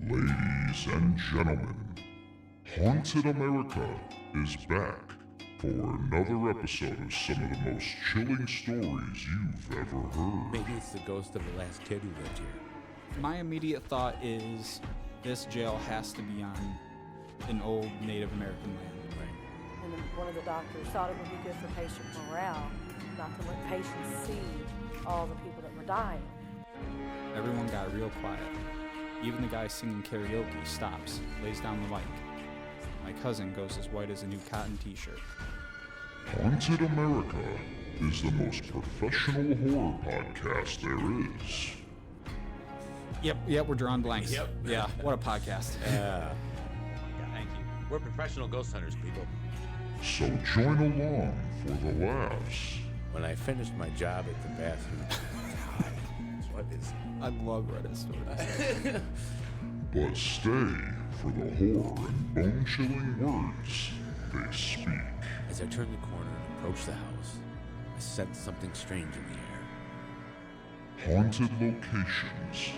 Ladies and gentlemen, Haunted America is back for another episode of some of the most chilling stories you've ever heard. Maybe it's the ghost of the last kid who lived here. My immediate thought is this jail has to be on an old Native American land. And then one of the doctors thought it would be good for patient morale not to let patients see all the people that were dying. Everyone got real quiet. Even the guy singing karaoke stops, lays down the mic. My cousin goes as white as a new cotton t-shirt. Haunted America is the most professional horror podcast there is. Yep, we're drawing blanks. Yep. Yeah, what a podcast. Yeah, thank you. We're professional ghost hunters, people. So join along for the laughs. When I finished my job at the bathroom, God, what is... I love Reddit stories. But stay for the horror and bone-chilling words they speak. As I turned the corner and approached the house, I sensed something strange in the air. Haunted locations,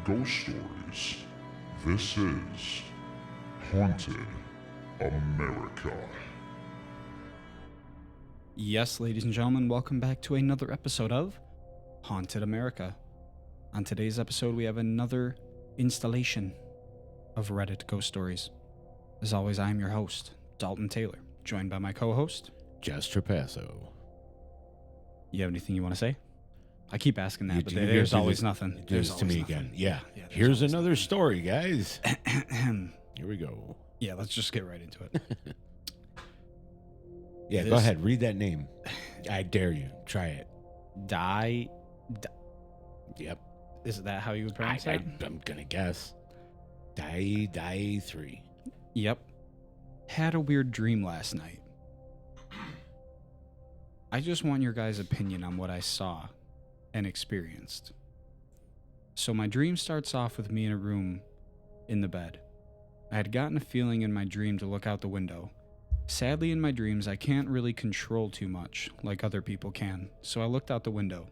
ghost stories. This is Haunted America. Yes, ladies and gentlemen, welcome back to another episode of Haunted America. On today's episode, we have another installation of Reddit ghost stories. As always, I am your host, Dalton Taylor, joined by my co-host, Jess Trapasso. You have anything you want to say? I keep asking that, but You there's do always this- nothing. you do There's this to me always again. nothing. Yeah. there's Here's always another nothing. story, guys. Here we go. Yeah, let's just get right into it. Yeah, This- go ahead. Read that name. I dare you. Try it. Yep. Is that how you would pronounce that? I'm gonna guess. Die 3. Yep. Had a weird dream last night. I just want your guys' opinion on what I saw and experienced. So my dream starts off with me in a room in the bed. I had gotten a feeling in my dream to look out the window. Sadly, in my dreams, I can't really control too much like other people can, so I looked out the window.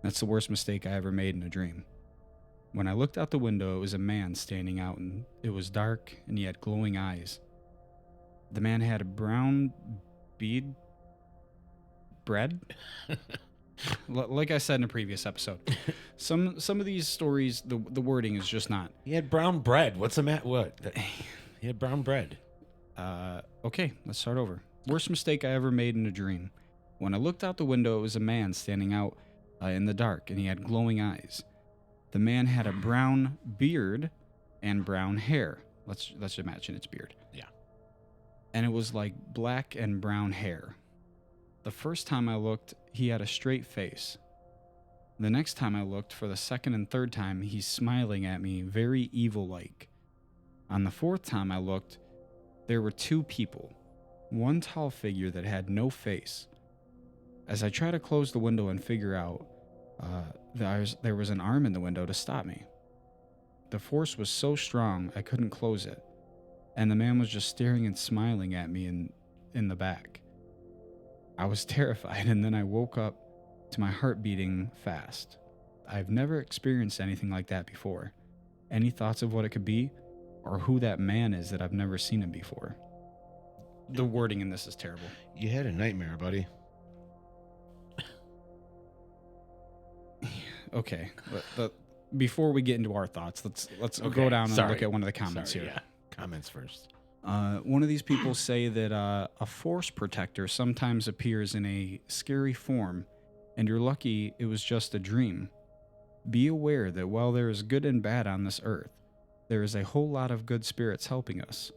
That's the worst mistake I ever made in a dream. When I looked out the window, it was a man standing out, and it was dark, and he had glowing eyes. The man had a brown bead bread. Like I said in a previous episode, some of these stories, the wording is just not. He had brown bread. What's the matter? What? He had brown bread. Okay, let's start over. Worst mistake I ever made in a dream. When I looked out the window, it was a man standing out in the dark, and he had glowing eyes. The man had a brown beard and brown hair. Let's imagine it's beard. Yeah. And it was like black and brown hair. The first time I looked, he had a straight face. The next time I looked, for the second and third time, he's smiling at me, very evil-like. On the fourth time I looked, there were two people, one tall figure that had no face. As I try to close the window and figure out, there was an arm in the window to stop me. The force was so strong I couldn't close it, and the man was just staring and smiling at me in the back. I was terrified, and then I woke up to my heart beating fast. I've never experienced anything like that before. Any thoughts of what it could be? Or who that man is that I've never seen him before? The wording in this is terrible. You had a nightmare, buddy. Okay, before we get into our thoughts, let's Okay, go down and sorry. look at one of the comments Sorry, here. Yeah. Comments first. One of these people say that a force protector sometimes appears in a scary form, and you're lucky it was just a dream. Be aware that while there is good and bad on this earth, there is a whole lot of good spirits helping us.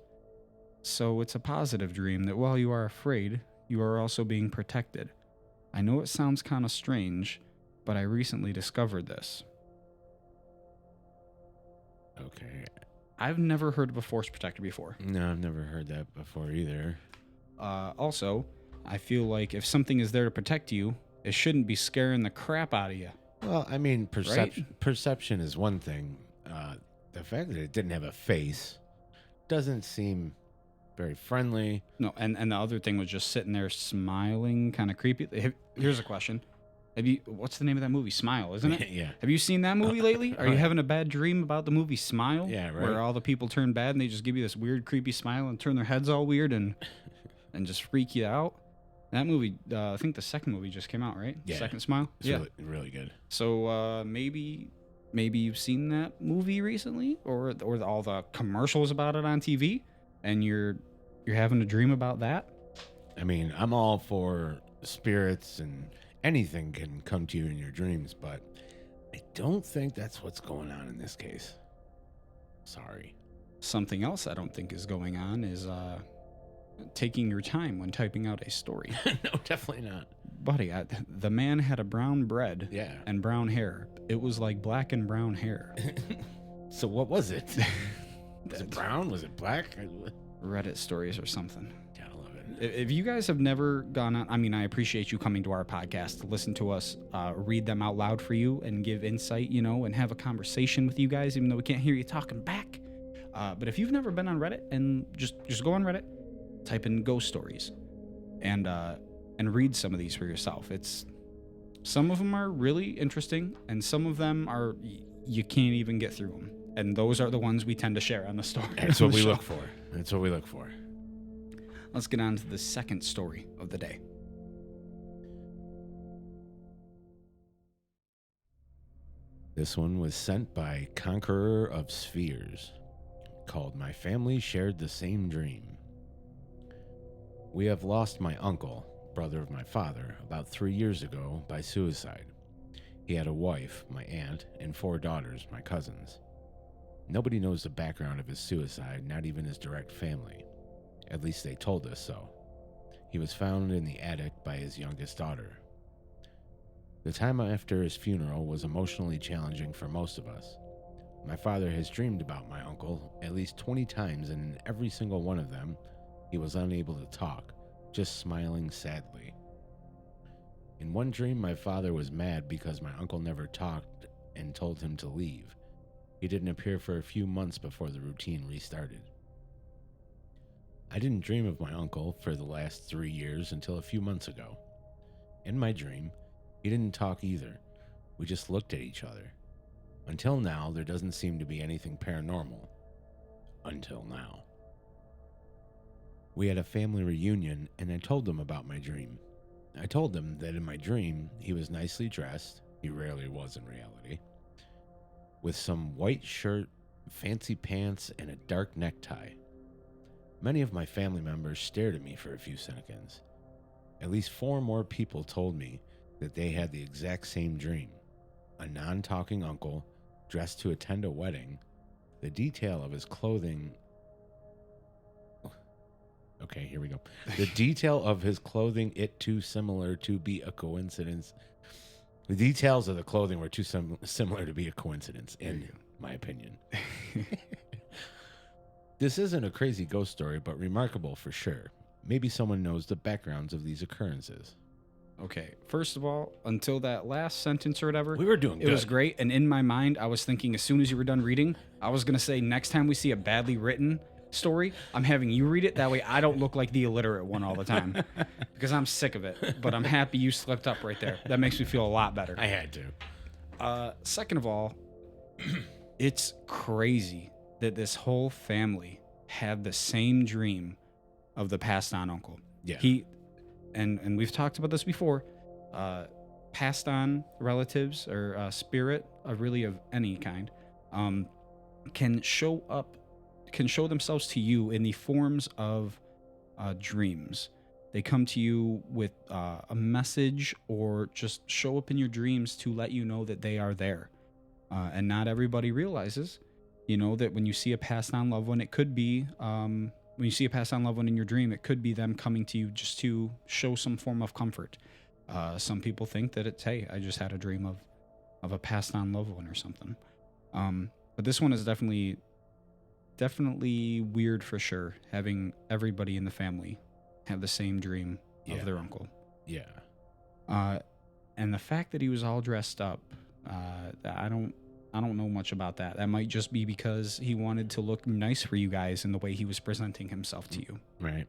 So it's a positive dream that while you are afraid, you are also being protected. I know it sounds kind of strange, but I recently discovered this. Okay. I've never heard of a force protector before. No, I've never heard that before either. Also, I feel like if something is there to protect you, it shouldn't be scaring the crap out of you. Well, I mean, perception is one thing. The fact that it didn't have a face doesn't seem very friendly. No, and the other thing was just sitting there smiling, kind of creepy. Here's a question. What's the name of that movie? Smile, isn't it? Yeah. Have you seen that movie lately? Are you having a bad dream about the movie Smile? Yeah, right. Where all the people turn bad and they just give you this weird, creepy smile and turn their heads all weird and just freak you out. That movie, I think the second movie just came out, right? Yeah. Second Smile? It's really, really good. So maybe you've seen that movie recently, or all the commercials about it on TV, and you're having a dream about that. I mean, I'm all for spirits and anything can come to you in your dreams, but I don't think that's what's going on in this case. Sorry. Something else I don't think is going on is taking your time when typing out a story. No, definitely not. Buddy, the man had a brown bread Yeah. and brown hair. It was like black and brown hair. So what was it? Was it brown? Was it black? Reddit stories or something. Gotta love it. If you guys have never gone on, I mean, I appreciate you coming to our podcast to listen to us read them out loud for you and give insight, and have a conversation with you guys, even though we can't hear you talking back. But if you've never been on Reddit, and just go on Reddit, type in ghost stories, and read some of these for yourself. Some of them are really interesting, and some of them are you can't even get through them. And those are the ones we tend to share on the story. That's what we look for. That's what we look for. Let's get on to the second story of the day. This one was sent by Conqueror of Spheres, called My Family Shared the Same Dream. We have lost my uncle, brother of my father, about 3 years ago by suicide. He had a wife, my aunt, and 4 daughters, my cousins. Nobody knows the background of his suicide, not even his direct family. At least they told us so. He was found in the attic by his youngest daughter. The time after his funeral was emotionally challenging for most of us. My father has dreamed about my uncle at least 20 times, and in every single one of them, he was unable to talk, just smiling sadly. In one dream, my father was mad because my uncle never talked and told him to leave. He didn't appear for a few months before the routine restarted. I didn't dream of my uncle for the last 3 years until a few months ago. In my dream, he didn't talk either. We just looked at each other. Until now, there doesn't seem to be anything paranormal. Until now. We had a family reunion, and I told them about my dream. I told them that in my dream, he was nicely dressed, he rarely was in reality, with some white shirt, fancy pants, and a dark necktie. Many of my family members stared at me for a few seconds. At least 4 more people told me that they had the exact same dream. A non-talking uncle, dressed to attend a wedding, the detail of his clothing... Okay, here we go. The detail of his clothing, it too similar to be a coincidence. The details of the clothing were too similar to be a coincidence, in my opinion. This isn't a crazy ghost story, but remarkable for sure. Maybe someone knows the backgrounds of these occurrences. Okay, first of all, until that last sentence or whatever, We were doing good. it was great. And in my mind, I was thinking as soon as you were done reading, I was going to say next time we see a badly written story, I'm having you read it. That way I don't look like the illiterate one all the time because I'm sick of it. But I'm happy you slipped up right there. That makes me feel a lot better. I had to. Second of all, it's crazy that this whole family had the same dream of the passed on uncle. Yeah. And we've talked about this before. Passed on relatives or spirit, really of any kind, can show themselves to you in the forms of dreams. They come to you with a message or just show up in your dreams to let you know that they are there. And not everybody realizes, that when you see a passed on loved one, it could be, when you see a passed on loved one in your dream, it could be them coming to you just to show some form of comfort. Some people think that it's, hey, I just had a dream of a passed on loved one or something. But this one is definitely weird for sure, having everybody in the family have the same dream of their uncle. Yeah. And the fact that he was all dressed up, I don't know much about that. That might just be because he wanted to look nice for you guys in the way he was presenting himself to you. Right.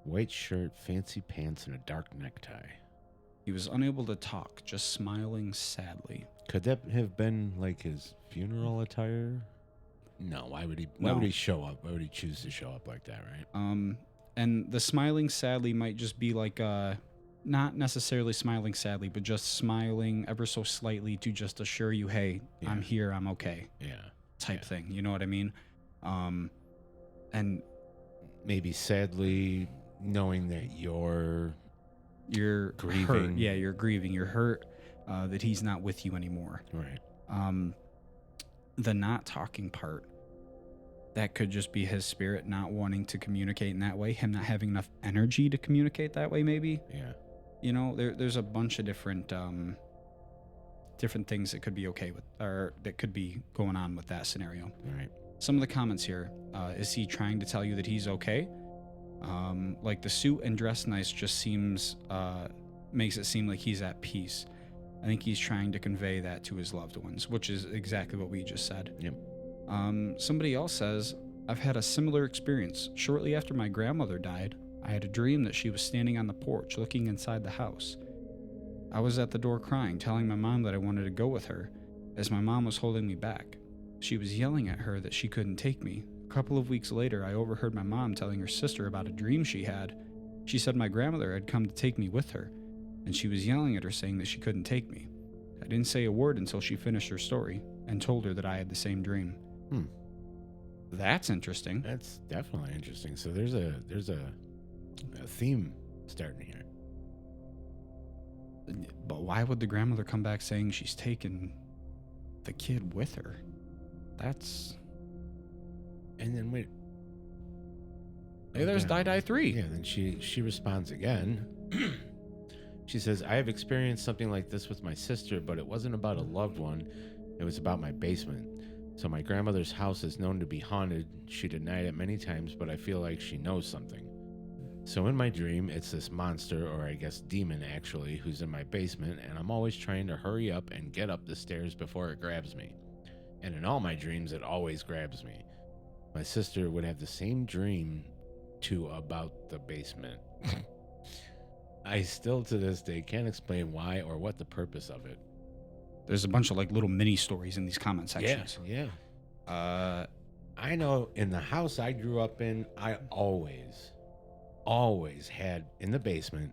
White shirt, fancy pants, and a dark necktie. He was unable to talk, just smiling sadly. Could that have been like his funeral attire? No. Why would he? Why No. would he show up? Why would he choose to show up like that? Right. And the smiling sadly might just be like not necessarily smiling sadly, but just smiling ever so slightly to just assure you, hey, Yeah. I'm here, I'm okay, Yeah. type thing. You know what I mean? And Maybe sadly knowing that you're you're Grieving. hurt. Yeah, you're grieving. You're hurt that he's not with you anymore. right. The not talking part, that could just be his spirit not wanting to communicate in that way, him not having enough energy to communicate that way, maybe. Yeah. You know, there's a bunch of different things that could be okay with, or that could be going on with that scenario. Right. Some of the comments here, is he trying to tell you that he's okay? Like the suit and dress nice just seems, makes it seem like he's at peace. I think he's trying to convey that to his loved ones, which is exactly what we just said. Yep. Somebody else says, I've had a similar experience. Shortly after my grandmother died, I had a dream that she was standing on the porch looking inside the house. I was at the door crying, telling my mom that I wanted to go with her, as my mom was holding me back. She was yelling at her that she couldn't take me. A couple of weeks later, I overheard my mom telling her sister about a dream she had. She said my grandmother had come to take me with her, and she was yelling at her saying that she couldn't take me. I didn't say a word until she finished her story and told her that I had the same dream. That's interesting. That's definitely interesting. So there's a theme starting here. But why would the grandmother come back saying she's taken the kid with her? That's... And then wait. Hey, there's Again. Die 3. Yeah, then she responds again. She says, I have experienced something like this with my sister, but it wasn't about a loved one. It was about my basement. So my grandmother's house is known to be haunted. She denied it many times, but I feel like she knows something. So in my dream, it's this monster, or I guess demon actually, who's in my basement, and I'm always trying to hurry up and get up the stairs before it grabs me. And in all my dreams, it always grabs me. My sister would have the same dream too about the basement. I still to this day can't explain why or what the purpose of it. There's a bunch of like little mini stories in these comment sections. Yeah. I know in the house I grew up in, I always had in the basement,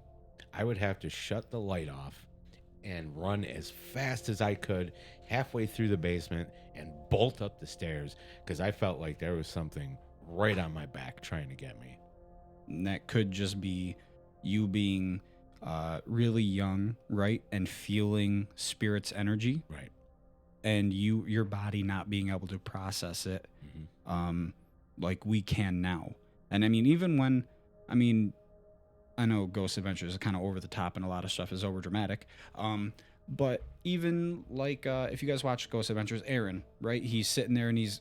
I would have to shut the light off and run as fast as I could halfway through the basement and bolt up the stairs because I felt like there was something right on my back trying to get me. And that could just be you being really young, right? And feeling spirit's energy. Right. And your body not being able to process it like we can now. And I mean, even when, I know Ghost Adventures is kind of over the top and a lot of stuff is over dramatic. But even like, if you guys watch Ghost Adventures, Aaron, right? He's sitting there and he's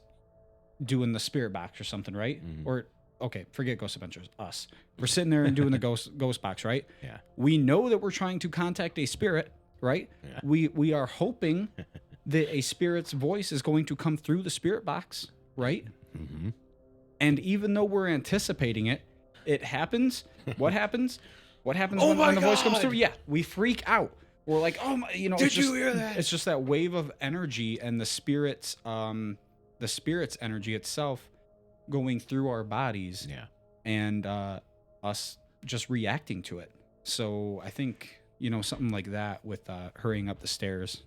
doing the spirit box or something, right? Or, okay, forget Ghost Adventures, us. We're sitting there and doing the ghost box, right? Yeah. We know that we're trying to contact a spirit, right? Yeah. We are hoping that a spirit's voice is going to come through the spirit box, right? Mm-hmm. And even though we're anticipating it, it happens. What happens? What happens Oh when my the voice comes God! through? Yeah, we freak out. We're like, oh my, Did it's just, you hear that? It's just that wave of energy and the spirit's energy itself going through our bodies. Yeah. And us just reacting to it. So I think, something like that with hurrying up the stairs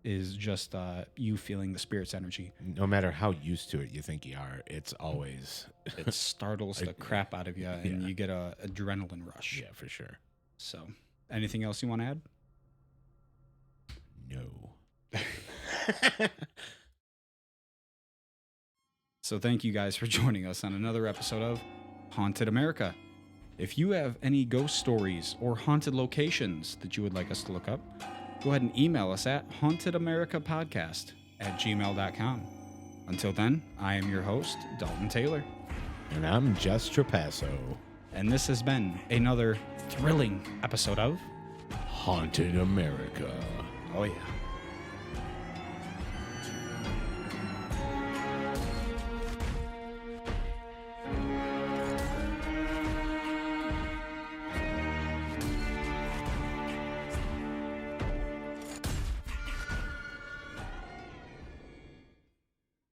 is just you feeling the spirit's energy. No matter how used to it you think you are, it's always It startles the crap out of you and you get a adrenaline rush. yeah, for sure. So anything else you want to add? No. So thank you guys for joining us on another episode of Haunted America. If you have any ghost stories or haunted locations that you would like us to look up, go ahead and email us at hauntedamericapodcast@gmail.com. Until then, I am your host, Dalton Taylor, And I'm Jess Trapasso. and this has been another thrilling episode of Haunted America. Oh Yeah.